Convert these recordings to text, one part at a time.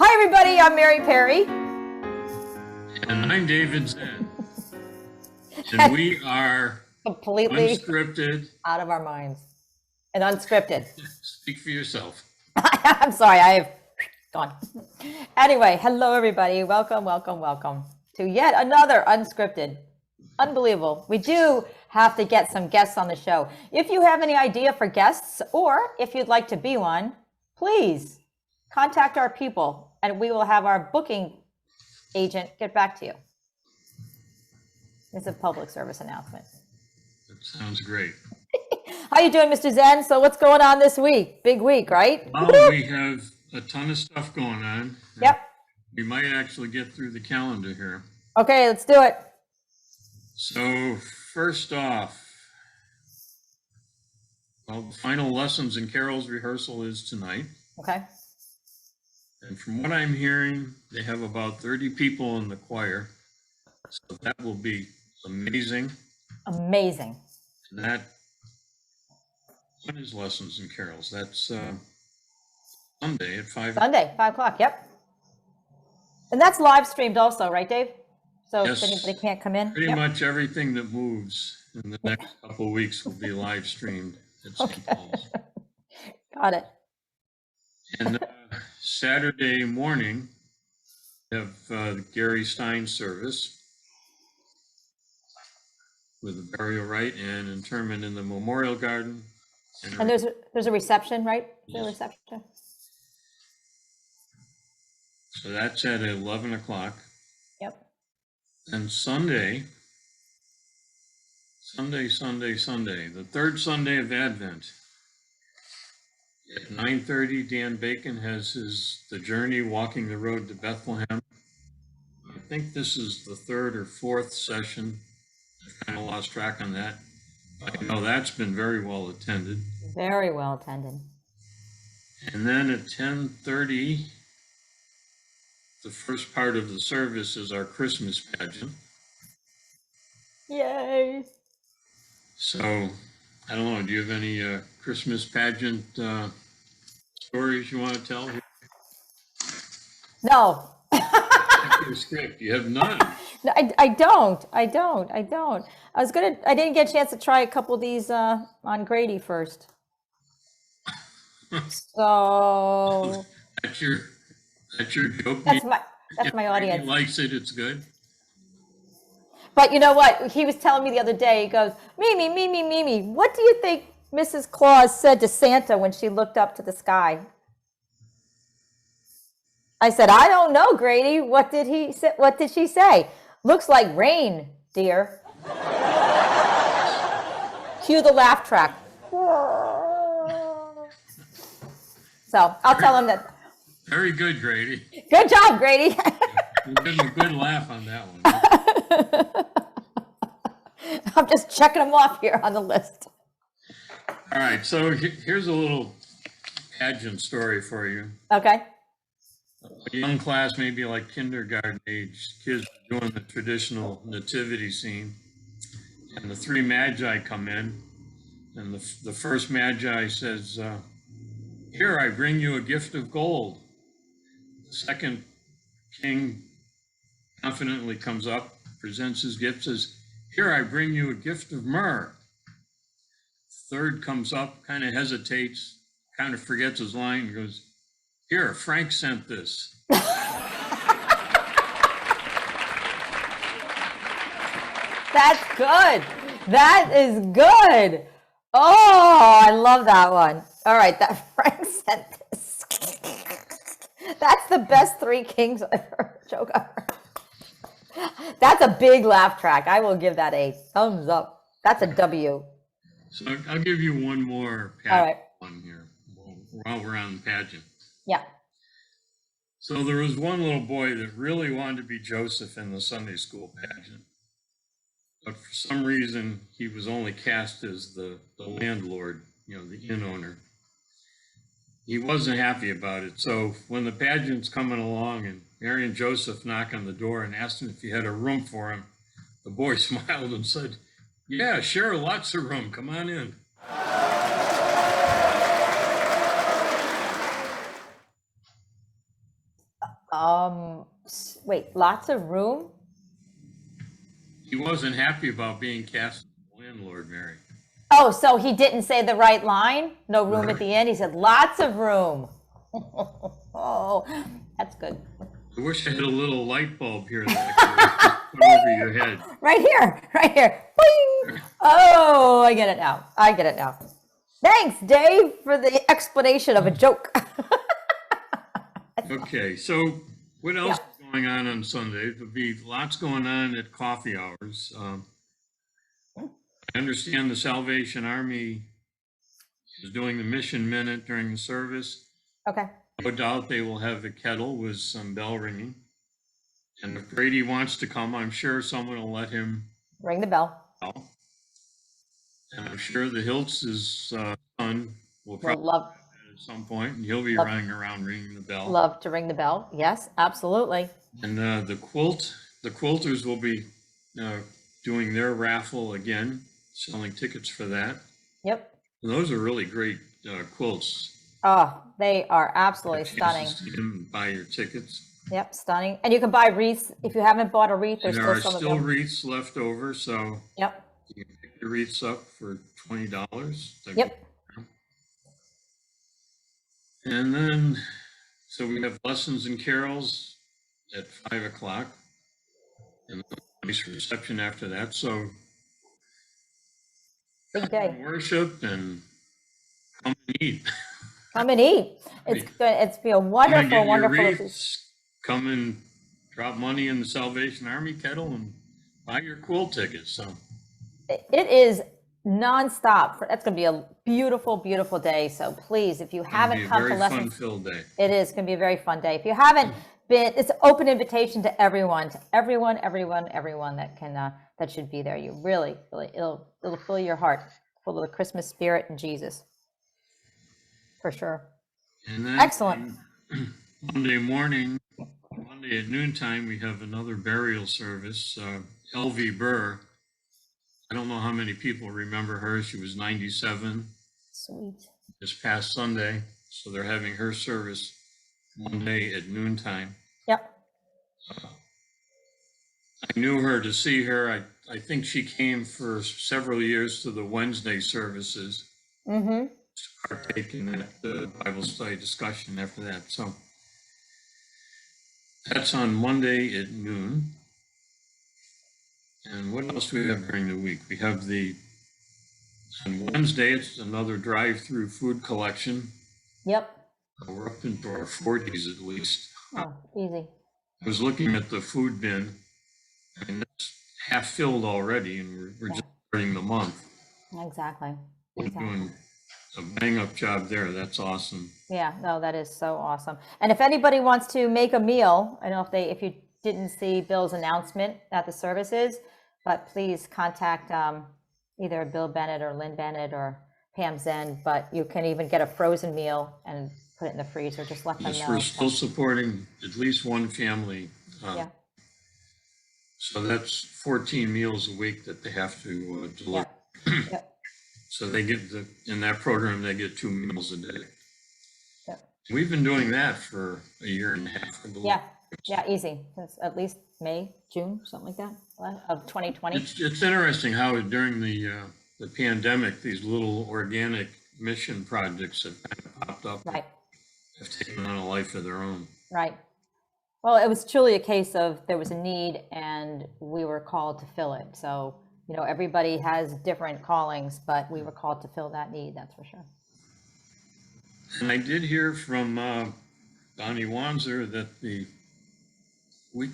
Hi, everybody. I'm Mary Perry. And I'm David Zen. And we are completely unscripted. Out of our minds. And unscripted. Speak for yourself. I'm sorry, I have gone. Anyway, hello, everybody. Welcome to yet another unscripted. Unbelievable. We do have to get some guests on the show. If you have any idea for guests, or if you'd like to be one, please contact our people and we will have our booking agent get back to you. It's a public service announcement. That sounds great. How you doing, Mr. Zen? So what's going on this week? Big week, right? Well, we have a ton of stuff going on. Yep. We might actually get through the calendar here. Okay, let's do it. So first off, well, the final lessons in Carol's rehearsal is tonight. Okay. And from what I'm hearing, they have about 30 people in the choir. So that will be amazing. Amazing. And that, when is lessons in Carol's? That's Sunday at 5. Sunday, 5 o'clock, yep. And that's live streamed also, right, Dave? So yes, if anybody can't come in? Pretty much everything that moves in the next couple of weeks will be live streamed at St. Paul's. Got it. And Saturday morning, we have the Gary Stein service with a burial rite and interment in the Memorial Garden. And there's a reception, right? Yes. A reception. So that's at 11 o'clock. Yep. And Sunday, the third Sunday of Advent. At 9:30, Dan Bacon has the journey walking the road to Bethlehem. I think this is the third or fourth session. I kind of lost track on that. I know that's been very well attended. Very well attended. And then at 10:30, the first part of the service is our Christmas pageant. Yay. So, I don't know, do you have any Christmas pageant stories you want to tell here? No. Your script, you have none. No, I don't. I didn't get a chance to try a couple of these on Grady first. So That's your joke. that's my audience. He likes it, it's good. But you know what? He was telling me the other day, he goes, Mimi, what do you think Mrs. Claus said to Santa when she looked up to the sky? I said, I don't know, Grady. What did she say? Looks like rain, dear. Cue the laugh track. So I'll tell him that. Very good, Grady. Good job, Grady. You're getting a good laugh on that one. I'm just checking them off here on the list. All right, so here's a little pageant story for you. Okay. A young class, maybe like kindergarten age kids doing the traditional nativity scene. And the three magi come in. And the first magi says, here, I bring you a gift of gold. The second king confidently comes up, presents his gift, says, here, I bring you a gift of myrrh. Third comes up, kind of hesitates, kind of forgets his line, and goes, here, Frank sent this. That's good. That is good. Oh, I love that one. All right, that Frank sent this. That's the best Three Kings joke I've heard. That's a big laugh track. I will give that a thumbs up. That's a W. So I'll give you one more pageant one here while we're on the pageant. Yeah. So there was one little boy that really wanted to be Joseph in the Sunday school pageant. But for some reason, he was only cast as the landlord, the inn owner. He wasn't happy about it. So when the pageant's coming along and Mary and Joseph knock on the door and asked him if he had a room for him, the boy smiled and said, yeah, sure, lots of room. Come on in. Wait, lots of room? He wasn't happy about being cast as landlord, Mary. Oh, so he didn't say the right line? No room at the end. He said lots of room. Oh, that's good. I wish I had a little light bulb here that I could put over your head. Right here, right here. Boing! Oh, I get it now. I get it now. Thanks, Dave, for the explanation of a joke. Okay, so what else is going on Sunday? There'll be lots going on at coffee hours. I understand the Salvation Army is doing the Mission Minute during the service. Okay. No doubt they will have a kettle with some bell ringing. And if Brady wants to come, I'm sure someone will let him Ring the bell. And I'm sure the Hilts' son will We'll probably love, have that at some point, and he'll be Love- running around ringing the bell. love to ring the bell. Yes, absolutely. And the quilters will be doing their raffle again, selling tickets for that. Yep. And those are really great quilts. Oh, they are absolutely Chances stunning. to see them and buy your tickets. Yep, stunning. And you can buy wreaths. If you haven't bought a wreath, there's And there still are some still of them. wreaths left over, so Yep. you can pick your wreaths up for $20. Yep. And then, so we have lessons and carols at 5 o'clock, and a nice reception after that. So Big day. worship and come and eat. Come and eat. It's good. It's be a Come and wonderful, get your wonderful. wreaths, come and drop money in the Salvation Army kettle and buy your quilt tickets. So It is nonstop. That's going to be a beautiful, beautiful day. So please, if you haven't come to very lessons, fun-filled day. it is going to be a very fun day. If you haven't been, it's an open invitation to everyone, everyone that can that should be there. You really, it'll fill your heart full of the Christmas spirit and Jesus, for sure. And then Excellent. Monday at noontime, we have another burial service. L.V. Burr. I don't know how many people remember her. She was 97 Sweet. this past Sunday. So they're having her service Monday at noontime. Yep. I knew her to see her. I think she came for several years to the Wednesday services. Mm-hmm. To partake in that Bible study discussion after that. So that's on Monday at noon. And what else do we have during the week? We have on Wednesday, it's another drive-through food collection. Yep. We're up into our 40s at least. Oh, easy. I was looking at the food bin, and it's half filled already, and we're just starting the month. Exactly. We're doing a bang-up job there. That's awesome. Yeah, no, that is so awesome. And if anybody wants to make a meal, I don't know if you didn't see Bill's announcement at the services, but please contact either Bill Bennett or Lynn Bennett or Pam Zen, but you can even get a frozen meal and put it in the freezer. Just let them Yes, know. we're still supporting at least one family. Yeah. So that's 14 meals a week that they have to deliver. Yep. So they get in that program, they get 2 meals a day. Yep. We've been doing that for a year and a half, I believe. Yeah. Yeah, easy. Since at least May, June, something like that, of 2020. It's interesting how during the pandemic, these little organic mission projects have kind of popped up. Right. Have taken on a life of their own. Right. Well, it was truly a case of there was a need and we were called to fill it. So, everybody has different callings, but we were called to fill that need, that's for sure. And I did hear from Donnie Wanzer that we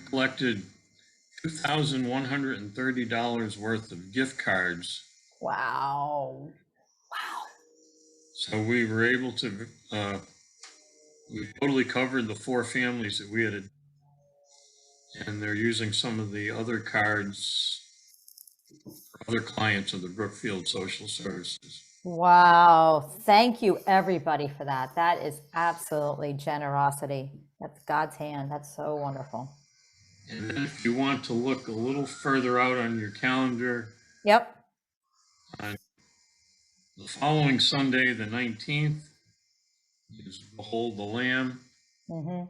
collected $2,130 worth of gift cards. Wow. So we were able to, we totally covered the 4 families that we had, and they're using some of the other cards for other clients of the Brookfield Social Services. Wow. Thank you, everybody, for that. That is absolutely generosity. That's God's hand. That's so wonderful. And then if you want to look a little further out on your calendar, Yep. the following Sunday, the 19th, is Behold the Lamb. Mm-hmm.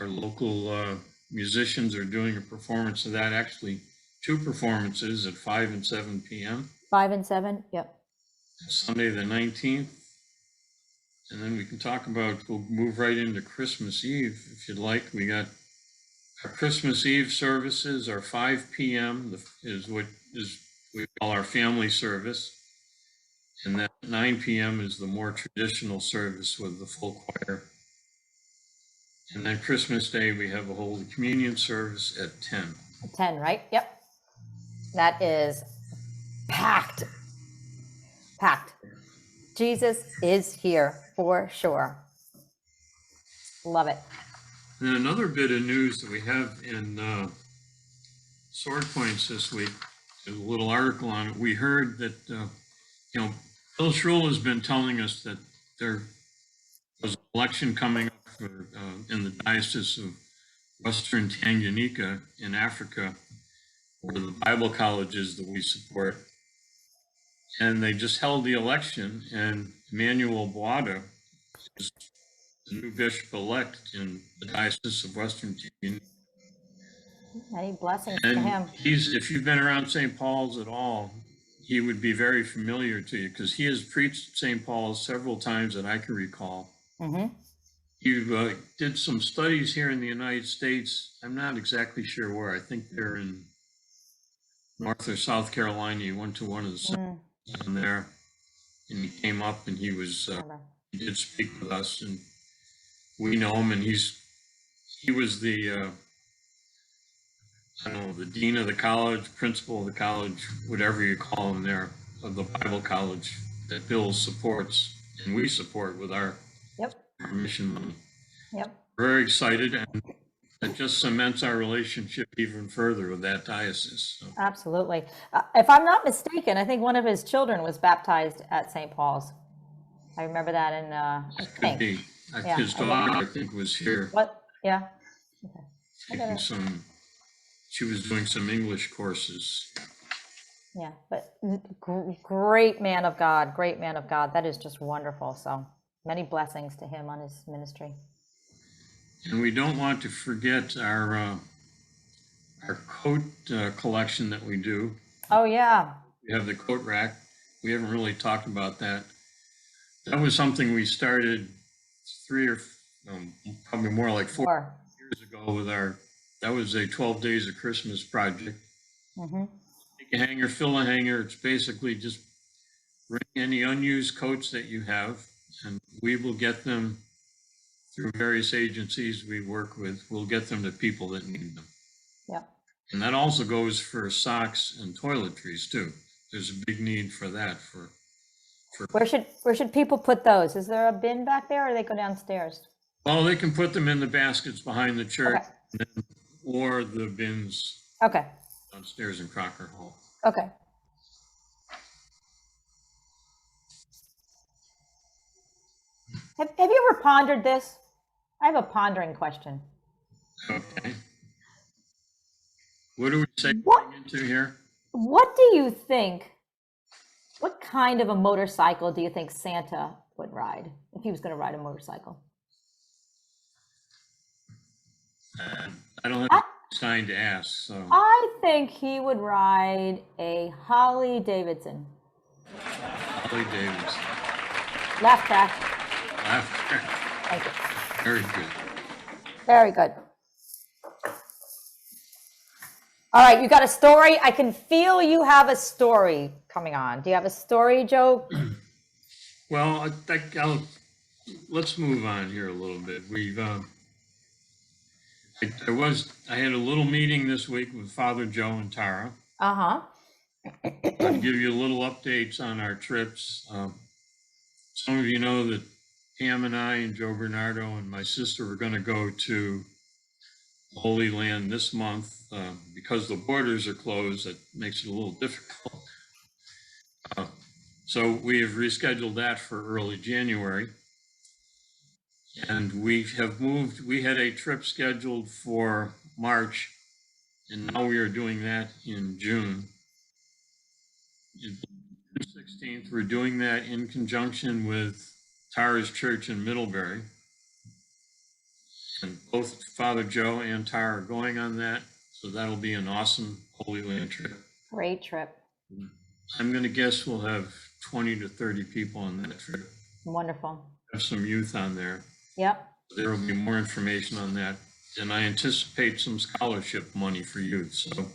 Our local musicians are doing a performance of that, actually 2 performances at 5 and 7 p.m. 5 and 7, yep. Sunday the 19th. And then we can talk about, we'll move right into Christmas Eve if you'd like. We got our Christmas Eve services are 5 p.m. is what we call our family service. And then 9 p.m. is the more traditional service with the full choir. And then Christmas Day, we have a Holy Communion service at 10. 10, right? Yep. That is packed. Packed. Jesus is here for sure. Love it. And another bit of news that we have in Sword Points this week, there's a little article on it. We heard that, Bill Schrull has been telling us that there was an election coming up for, in the Diocese of Western Tanganyika in Africa, where the Bible colleges that we support. And they just held the election, and Emmanuel Boada is the new bishop-elect in the Diocese of Western Tanganyika. Many blessings to him. If you've been around St. Paul's at all, he would be very familiar to you because he has preached St. Paul's several times that I can recall. Mm-hmm. You did some studies here in the United States. I'm not exactly sure where. I think they're in North or South Carolina. You went to one of the centers down there, and he came up and he did speak with us, and we know him, and he was the I don't know, the dean of the college, principal of the college, whatever you call him there, of the Bible college that Bill supports and we support with our mission money. Yep. Very excited, and it just cements our relationship even further with that diocese. So. Absolutely. If I'm not mistaken, I think one of his children was baptized at St. Paul's. I remember that in, I think. Could be. His daughter, I think, was here. What? Yeah. Okay. She was doing some English courses. Yeah, but great man of God, great man of God. That is just wonderful. So many blessings to him on his ministry. And we don't want to forget our coat collection that we do. Oh, yeah. We have the coat rack. We haven't really talked about that. That was something we started probably more like 4 years ago with that was a 12 Days of Christmas project. Mm-hmm. Take a hanger, fill a hanger. It's basically just bring any unused coats that you have, and we will get them through various agencies we work with. We'll get them to people that need them. Yeah. And that also goes for socks and toiletries too. There's a big need for that. Where should people put those? Is there a bin back there, or they go downstairs? Well, they can put them in the baskets behind the church, or the bins downstairs in Crocker Hall. Okay. Have you ever pondered this? I have a pondering question. Okay. What do we say into here? What do you think? What kind of a motorcycle do you think Santa would ride if he was going to ride a motorcycle? I don't have time to ask. So I think he would ride a Harley Davidson. Harley Davidson. Laugh track. Laugh track. Thank you. Very good. Very good. All right, you got a story? I can feel you have a story coming on. Do you have a story, Joe? Well, let's move on here a little bit. I had a little meeting this week with Father Joe and Tara. Uh-huh. I'll give you a little updates on our trips. Some of you know that Pam and I and Joe Bernardo and my sister were going to go to Holy Land this month. Because the borders are closed, that makes it a little difficult. So we have rescheduled that for early January. And we had a trip scheduled for March, and now we are doing that in June. June 16th, we're doing that in conjunction with Tara's Church in Middlebury. And both Father Joe and Tara are going on that. So that'll be an awesome Holy Land trip. Great trip. I'm going to guess we'll have 20 to 30 people on that trip. Wonderful. Have some youth on there. Yep. There will be more information on that. And I anticipate some scholarship money for youth. So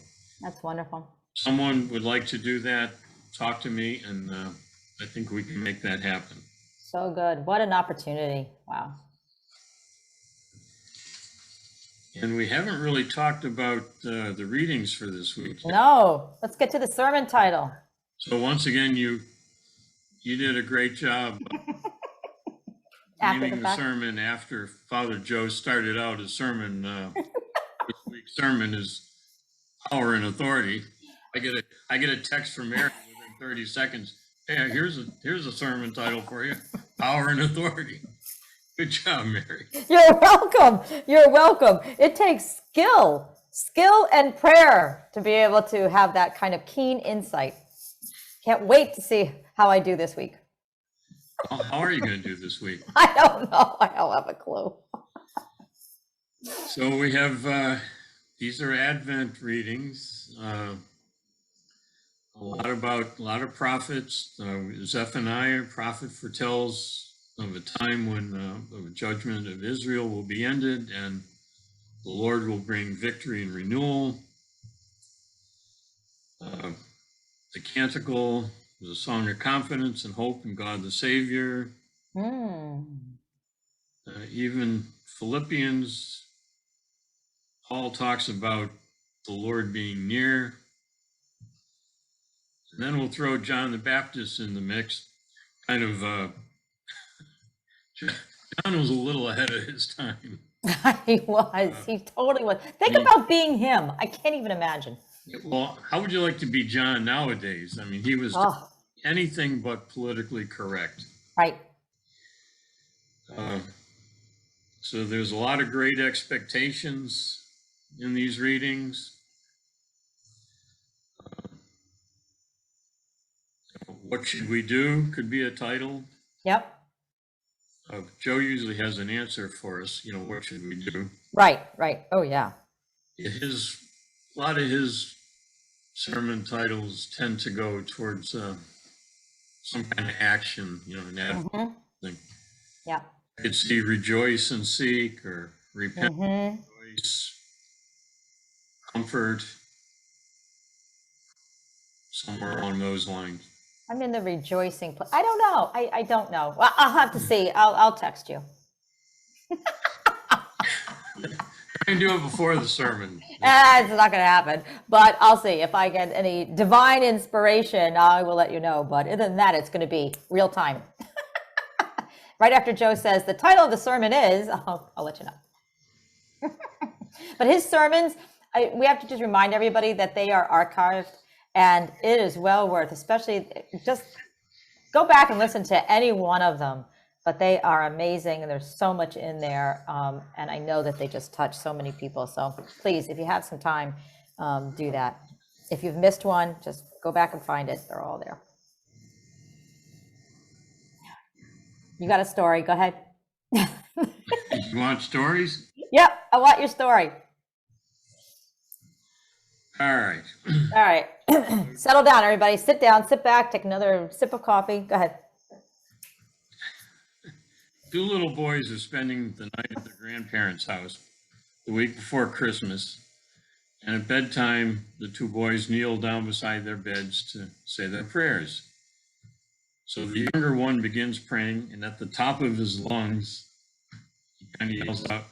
That's wonderful. someone would like to do that, talk to me, and I think we can make that happen. So good. What an opportunity. Wow. And we haven't really talked about the readings for this week. No, let's get to the sermon title. So once again, you did a great job naming the sermon after Father Joe started out his sermon. This week's sermon is Power and Authority. I get a text from Mary within 30 seconds. Hey, here's a sermon title for you, Power and Authority. Good job, Mary. You're welcome. You're welcome. It takes skill and prayer to be able to have that kind of keen insight. Can't wait to see how I do this week. How are you going to do this week? I don't know. I don't have a clue. So we have, these are Advent readings. A lot of prophets. Zephaniah, prophet, foretells of a time when the judgment of Israel will be ended and the Lord will bring victory and renewal. The canticle is a song of confidence and hope in God the Savior. Even Philippians, Paul talks about the Lord being near. And then we'll throw John the Baptist in the mix. Kind of, John was a little ahead of his time. He was. He totally was. Think about being him. I can't even imagine. Well, how would you like to be John nowadays? I mean, he was anything but politically correct. Right. So there's a lot of great expectations in these readings. What should we do could be a title. Yep. Joe usually has an answer for us. What should we do? Right. Oh, yeah. A lot of his sermon titles tend to go towards some kind of action, an thing. Yeah. I could see rejoice and seek, or repent, rejoice, comfort, somewhere along those lines. I'm in the rejoicing place. I don't know. I don't know. Well, I'll have to see. I'll text you. Try and do it before the sermon. It's not going to happen, but I'll see. If I get any divine inspiration, I will let you know. But other than that, it's going to be real time. Right after Joe says the title of the sermon is, I'll let you know. But his sermons, we have to just remind everybody that they are archived, and it is well worth, especially just go back and listen to any one of them. But they are amazing, and there's so much in there, and I know that they just touch so many people. So please, if you have some time, do that. If you've missed one, just go back and find it. They're all there. You got a story? Go ahead. You want stories? Yep, I want your story. All right. All right. Settle down, everybody. Sit down, sit back, take another sip of coffee. Go ahead. Two little boys are spending the night at their grandparents' house the week before Christmas. And at bedtime, the two boys kneel down beside their beds to say their prayers. So the younger one begins praying, and at the top of his lungs, he kind of yells out,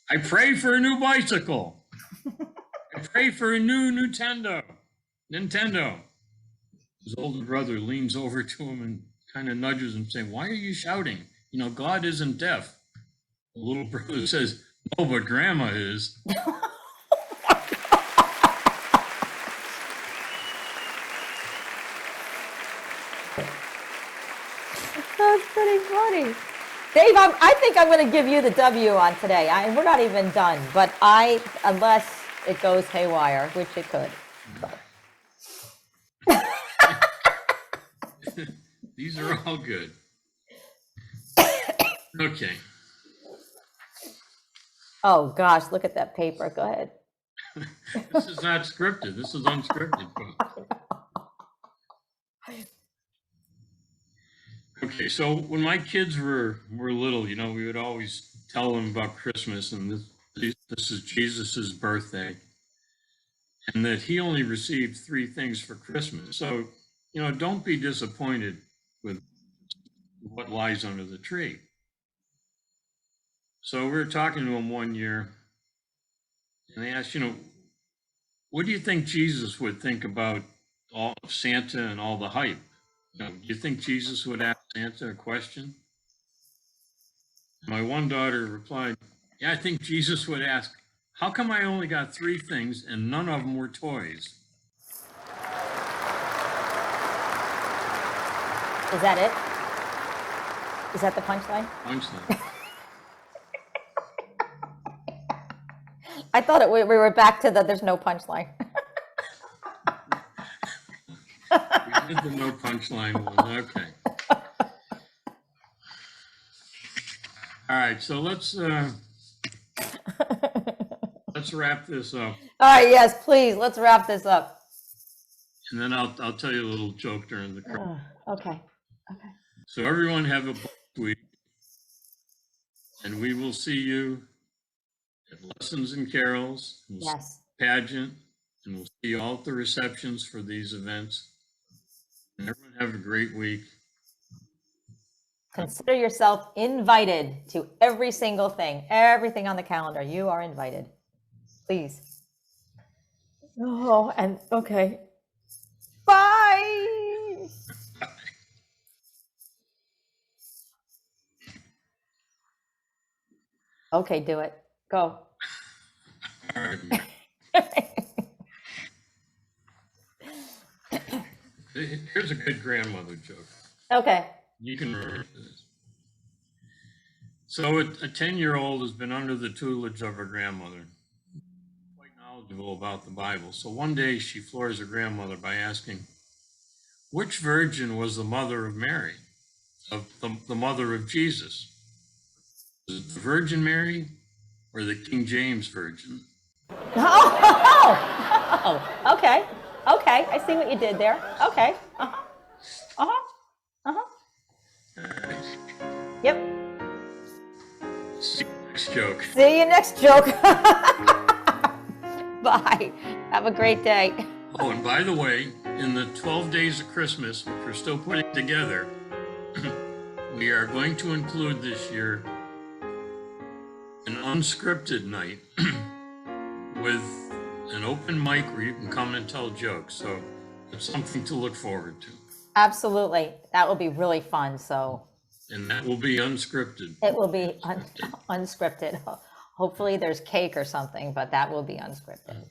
"I pray for a new bicycle. I pray for a new Nintendo. His older brother leans over to him and kind of nudges him, saying, "Why are you shouting? God isn't deaf." The little brother says, "No, but Grandma is." That's pretty funny. Dave, I think I'm going to give you the W on today. We're not even done, but unless it goes haywire, which it could. These are all good. Okay. Oh gosh, look at that paper. Go ahead. This is not scripted. This is unscripted. Okay, so when my kids were little, we would always tell them about Christmas, and this is Jesus's birthday, and that he only received 3 things for Christmas. So, don't be disappointed with what lies under the tree. So we were talking to him one year, and they asked, what do you think Jesus would think about all of Santa and all the hype? Do you think Jesus would ask Santa a question? My one daughter replied, yeah, I think Jesus would ask, how come I only got 3 things and none of them were toys? Is that it? Is that the punchline? Punchline. I thought we were back to there's no punchline. We did the no punchline one. Okay. All right, so let's wrap this up. All right, yes, please, let's wrap this up. And then I'll tell you a little joke during the Okay. So everyone have a blessed week, and we will see you at Lessons and Carols, and Yes. pageant, and we'll see you all at the receptions for these events. And everyone have a great week. Consider yourself invited to every single thing, everything on the calendar. You are invited. Please. Oh, and okay. Bye. Okay, do it. Go. All right. Here's a good grandmother joke. Okay. You can remember this. So a 10-year-old has been under the tutelage of her grandmother, quite knowledgeable about the Bible. So one day she floors her grandmother by asking, which virgin was the mother of Mary, of the mother of Jesus? Was it the Virgin Mary or the King James Virgin? Oh, okay. Okay, I see what you did there. Okay. Yep. See you next joke. See you next joke. Bye. Have a great day. Oh, and by the way, in the 12 days of Christmas, which we're still putting together, we are going to include this year an unscripted night with an open mic where you can come and tell jokes. So it's something to look forward to. Absolutely. That will be really fun. So. And that will be unscripted. It will be unscripted. Hopefully there's cake or something, but that will be unscripted.